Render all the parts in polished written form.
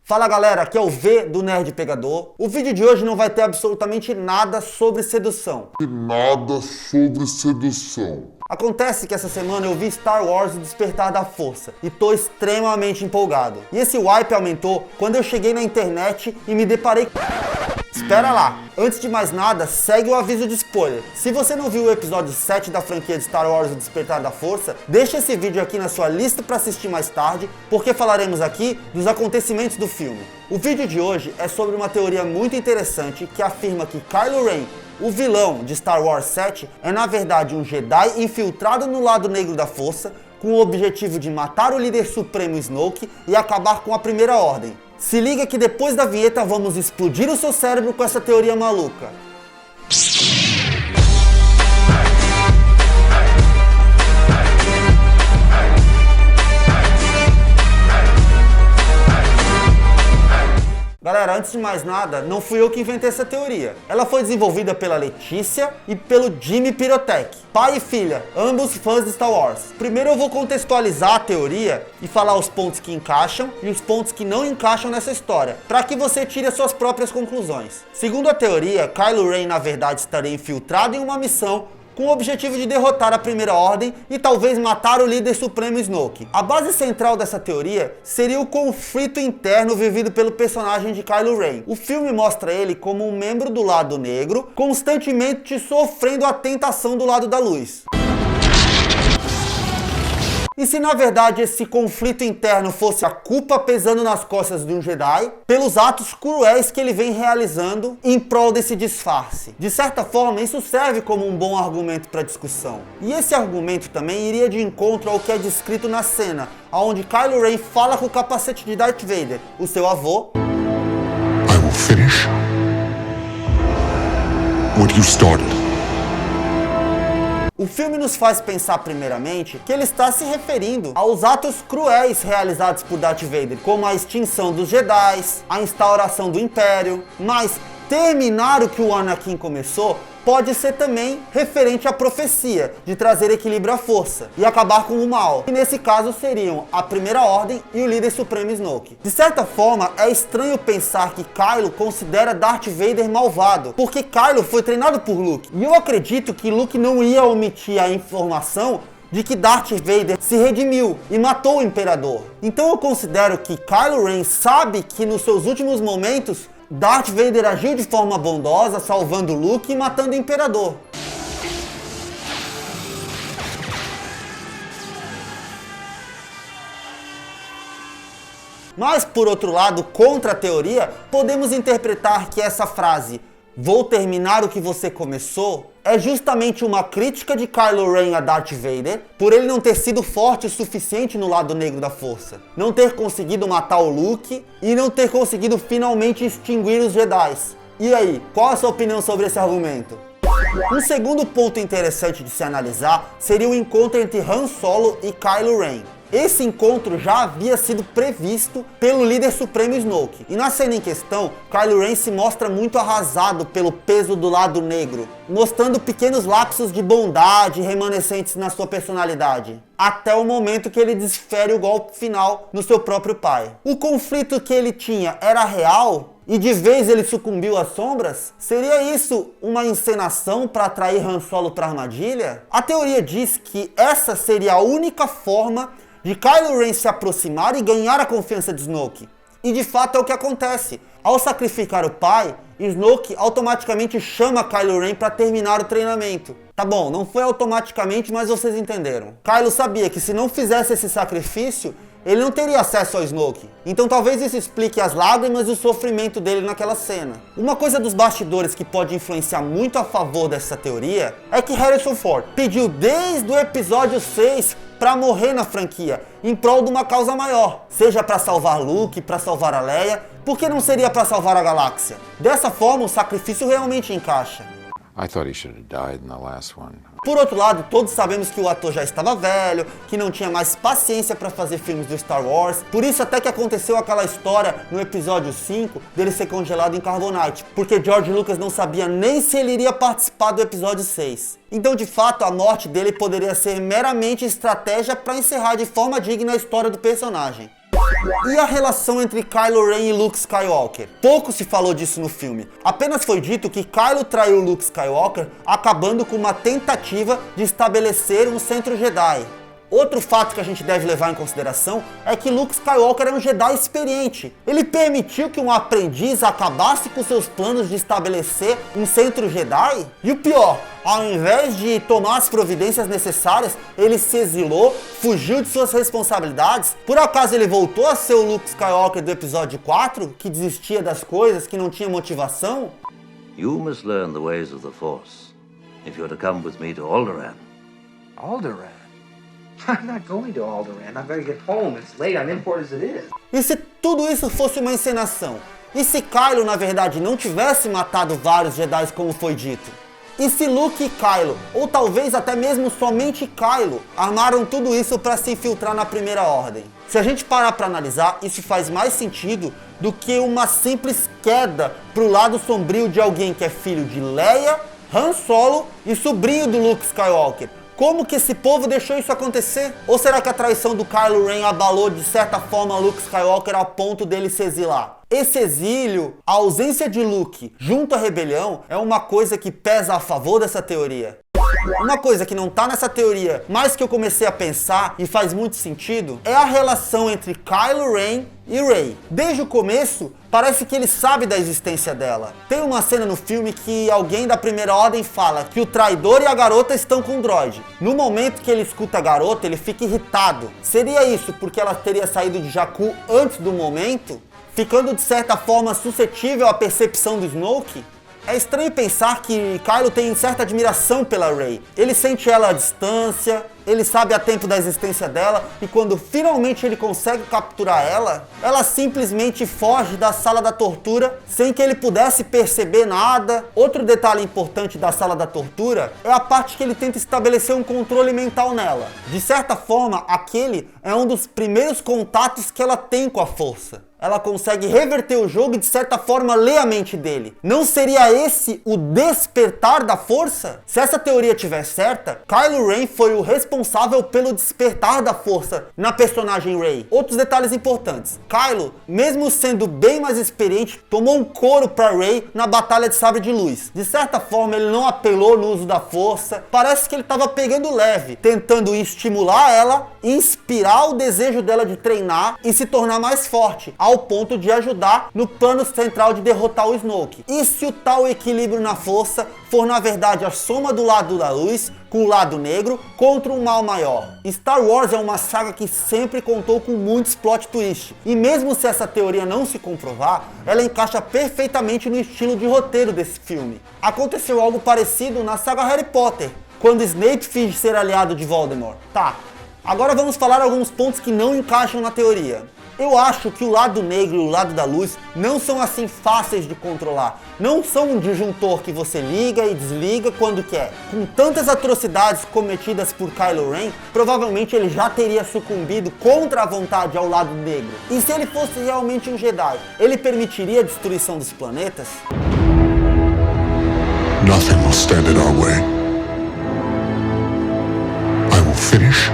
Fala galera, aqui é o V do Nerd Pegador. O vídeo de hoje não vai ter absolutamente nada sobre sedução. Acontece que essa semana eu vi Star Wars: O Despertar da Força e tô extremamente empolgado. E esse hype aumentou quando eu cheguei na internet e me deparei... Espera lá, antes de mais nada, segue o aviso de spoiler. Se você não viu o episódio 7 da franquia de Star Wars: O Despertar da Força, deixa esse vídeo aqui na sua lista para assistir mais tarde, porque falaremos aqui dos acontecimentos do filme. O vídeo de hoje é sobre uma teoria muito interessante que afirma que Kylo Ren, o vilão de Star Wars 7, é na verdade um Jedi infiltrado no lado negro da Força, com o objetivo de matar o líder supremo Snoke e acabar com a Primeira Ordem. Se liga que depois da vinheta vamos explodir o seu cérebro com essa teoria maluca. Galera, antes de mais nada, não fui eu que inventei essa teoria. Ela foi desenvolvida pela Letícia e pelo Jimmy Pirotech, pai e filha, ambos fãs de Star Wars. Primeiro eu vou contextualizar a teoria e falar os pontos que encaixam e os pontos que não encaixam nessa história, para que você tire as suas próprias conclusões. Segundo a teoria, Kylo Ren na verdade estaria infiltrado em uma missão com o objetivo de derrotar a Primeira Ordem e talvez matar o líder supremo Snoke. A base central dessa teoria seria o conflito interno vivido pelo personagem de Kylo Ren. O filme mostra ele como um membro do lado negro, constantemente sofrendo a tentação do lado da luz. E se na verdade esse conflito interno fosse a culpa pesando nas costas de um Jedi, pelos atos cruéis que ele vem realizando em prol desse disfarce? De certa forma, isso serve como um bom argumento para discussão. E esse argumento também iria de encontro ao que é descrito na cena, onde Kylo Ren fala com o capacete de Darth Vader, o seu avô. I will finish what you started. O filme nos faz pensar primeiramente que ele está se referindo aos atos cruéis realizados por Darth Vader, como a extinção dos Jedi, a instauração do Império, mas terminar o que o Anakin começou pode ser também referente à profecia de trazer equilíbrio à força e acabar com o mal, e nesse caso seriam a Primeira Ordem e o líder supremo Snoke. De certa forma, é estranho pensar que Kylo considera Darth Vader malvado, porque Kylo foi treinado por Luke, e eu acredito que Luke não ia omitir a informação de que Darth Vader se redimiu e matou o Imperador. Então eu considero que Kylo Ren sabe que nos seus últimos momentos Darth Vader agiu de forma bondosa, salvando Luke e matando o Imperador. Mas, por outro lado, contra a teoria, podemos interpretar que essa frase, "vou terminar o que você começou", é justamente uma crítica de Kylo Ren a Darth Vader por ele não ter sido forte o suficiente no lado negro da força, não ter conseguido matar o Luke e não ter conseguido finalmente extinguir os Jedi. E aí, qual a sua opinião sobre esse argumento? Um segundo ponto interessante de se analisar seria o encontro entre Han Solo e Kylo Ren. Esse encontro já havia sido previsto pelo líder supremo Snoke. E na cena em questão, Kylo Ren se mostra muito arrasado pelo peso do lado negro, mostrando pequenos lapsos de bondade remanescentes na sua personalidade, até o momento que ele desfere o golpe final no seu próprio pai. O conflito que ele tinha era real? E de vez ele sucumbiu às sombras? Seria isso uma encenação para atrair Han Solo para a armadilha? A teoria diz que essa seria a única forma de Kylo Ren se aproximar e ganhar a confiança de Snoke. E de fato é o que acontece. Ao sacrificar o pai, Snoke automaticamente chama Kylo Ren para terminar o treinamento. Tá bom, não foi automaticamente, mas vocês entenderam. Kylo sabia que se não fizesse esse sacrifício, ele não teria acesso ao Snoke. Então talvez isso explique as lágrimas e o sofrimento dele naquela cena. Uma coisa dos bastidores que pode influenciar muito a favor dessa teoria é que Harrison Ford pediu desde o episódio 6 para morrer na franquia, em prol de uma causa maior. Seja para salvar Luke, para salvar a Leia, por que não seria para salvar a galáxia? Dessa forma o sacrifício realmente encaixa. I thought he should have died in the last one. Por outro lado, todos sabemos que o ator já estava velho, que não tinha mais paciência para fazer filmes do Star Wars, por isso até que aconteceu aquela história no episódio 5 dele ser congelado em Carbonite, porque George Lucas não sabia nem se ele iria participar do episódio 6. Então, de fato, a morte dele poderia ser meramente estratégia para encerrar de forma digna a história do personagem. E a relação entre Kylo Ren e Luke Skywalker? Pouco se falou disso no filme. Apenas foi dito que Kylo traiu Luke Skywalker, acabando com uma tentativa de estabelecer um centro Jedi. Outro fato que a gente deve levar em consideração é que Luke Skywalker é um Jedi experiente. Ele permitiu que um aprendiz acabasse com seus planos de estabelecer um centro Jedi? E o pior, ao invés de tomar as providências necessárias, ele se exilou, fugiu de suas responsabilidades. Por acaso ele voltou a ser o Luke Skywalker do episódio 4, que desistia das coisas, que não tinha motivação? You must learn the ways of the Force if you're to come with me to Alderaan. Alderaan? I'm not going to Alderaan. I've got to get home. It's late. I'm in port as it is. E se tudo isso fosse uma encenação? E se Kylo, na verdade, não tivesse matado vários Jedi como foi dito? E se Luke e Kylo, ou talvez até mesmo somente Kylo, armaram tudo isso para se infiltrar na Primeira Ordem? Se a gente parar para analisar, isso faz mais sentido do que uma simples queda pro lado sombrio de alguém que é filho de Leia, Han Solo e sobrinho do Luke Skywalker. Como que esse povo deixou isso acontecer? Ou será que a traição do Kylo Ren abalou de certa forma Luke Skywalker ao ponto dele se exilar? Esse exílio, a ausência de Luke junto à rebelião, é uma coisa que pesa a favor dessa teoria. Uma coisa que não tá nessa teoria, mas que eu comecei a pensar e faz muito sentido, é a relação entre Kylo Ren e Rey. Desde o começo, parece que ele sabe da existência dela. Tem uma cena no filme que alguém da Primeira Ordem fala que o traidor e a garota estão com o droide. No momento que ele escuta a garota, ele fica irritado. Seria isso porque ela teria saído de Jakku antes do momento, ficando de certa forma suscetível à percepção do Snoke? É estranho pensar que Kylo tem certa admiração pela Rey. Ele sente ela à distância, ele sabe a tempo da existência dela, e quando finalmente ele consegue capturar ela, ela simplesmente foge da sala da tortura sem que ele pudesse perceber nada. Outro detalhe importante da sala da tortura é a parte que ele tenta estabelecer um controle mental nela. De certa forma, aquele é um dos primeiros contatos que ela tem com a força. Ela consegue reverter o jogo e de certa forma ler a mente dele. Não seria esse o despertar da força? Se essa teoria estiver certa, Kylo Ren foi o responsável pelo despertar da força na personagem Rey. Outros detalhes importantes. Kylo, mesmo sendo bem mais experiente, tomou um couro para Rey na batalha de sabre de luz. De certa forma, ele não apelou no uso da força. Parece que ele estava pegando leve, tentando estimular ela, inspirar o desejo dela de treinar e se tornar mais forte, ao ponto de ajudar no plano central de derrotar o Snoke. E se o tal equilíbrio na força for na verdade a soma do lado da luz com o lado negro contra um mal maior? Star Wars é uma saga que sempre contou com muitos plot twists, e mesmo se essa teoria não se comprovar, ela encaixa perfeitamente no estilo de roteiro desse filme. Aconteceu algo parecido na saga Harry Potter, quando Snape finge ser aliado de Voldemort. Tá, agora vamos falar alguns pontos que não encaixam na teoria. Eu acho que o lado negro e o lado da luz não são assim fáceis de controlar. Não são um disjuntor que você liga e desliga quando quer. Com tantas atrocidades cometidas por Kylo Ren, provavelmente ele já teria sucumbido contra a vontade ao lado negro. E se ele fosse realmente um Jedi, ele permitiria a destruição dos planetas? Nothing will stand in our way. I will finish.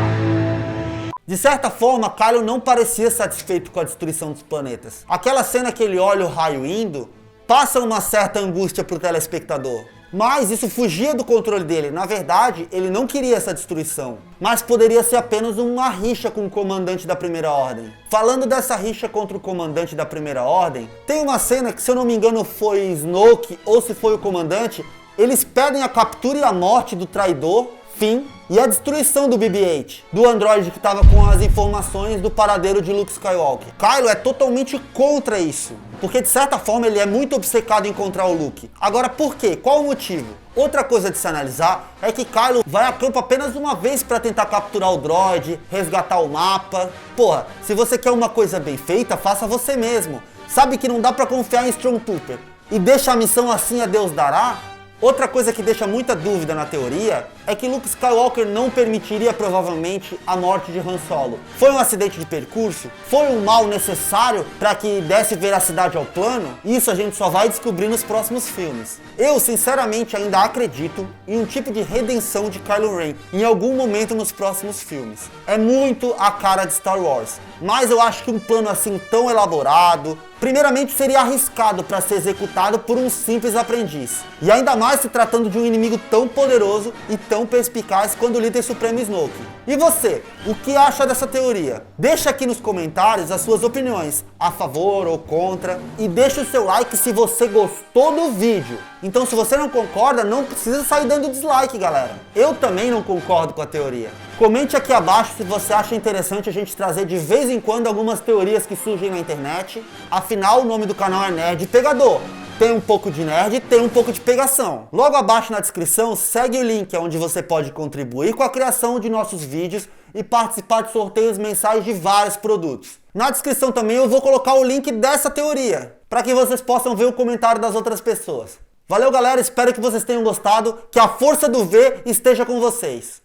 De certa forma, Kylo não parecia satisfeito com a destruição dos planetas. Aquela cena que ele olha o raio indo, passa uma certa angústia pro telespectador. Mas isso fugia do controle dele. Na verdade, ele não queria essa destruição, mas poderia ser apenas uma rixa com o comandante da Primeira Ordem. Falando dessa rixa contra o comandante da Primeira Ordem, tem uma cena que, se eu não me engano, foi Snoke ou se foi o comandante, eles pedem a captura e a morte do traidor, Finn, e a destruição do BB-8, do androide que estava com as informações do paradeiro de Luke Skywalker. Kylo é totalmente contra isso, porque de certa forma ele é muito obcecado em encontrar o Luke. Agora por quê? Qual o motivo? Outra coisa de se analisar é que Kylo vai a campo apenas uma vez para tentar capturar o droid, resgatar o mapa. Porra, se você quer uma coisa bem feita, faça você mesmo. Sabe que não dá para confiar em Stormtrooper e deixa a missão assim a Deus dará? Outra coisa que deixa muita dúvida na teoria é que Luke Skywalker não permitiria provavelmente a morte de Han Solo. Foi um acidente de percurso? Foi um mal necessário para que desse veracidade ao plano? Isso a gente só vai descobrir nos próximos filmes. Eu sinceramente ainda acredito em um tipo de redenção de Kylo Ren em algum momento nos próximos filmes. É muito a cara de Star Wars, mas eu acho que um plano assim tão elaborado, primeiramente seria arriscado para ser executado por um simples aprendiz. E ainda mais se tratando de um inimigo tão poderoso e tão perspicaz quanto o líder supremo Snoke. E você, o que acha dessa teoria? Deixa aqui nos comentários as suas opiniões, a favor ou contra, e deixa o seu like se você gostou do vídeo. Então se você não concorda, não precisa sair dando dislike, galera. Eu também não concordo com a teoria. Comente aqui abaixo se você acha interessante a gente trazer de vez em quando algumas teorias que surgem na internet. Afinal, o nome do canal é Nerd Pegador. Tem um pouco de nerd e tem um pouco de pegação. Logo abaixo na descrição, segue o link onde você pode contribuir com a criação de nossos vídeos e participar de sorteios mensais de vários produtos. Na descrição também eu vou colocar o link dessa teoria, para que vocês possam ver o comentário das outras pessoas. Valeu, galera, espero que vocês tenham gostado, que a força do V esteja com vocês.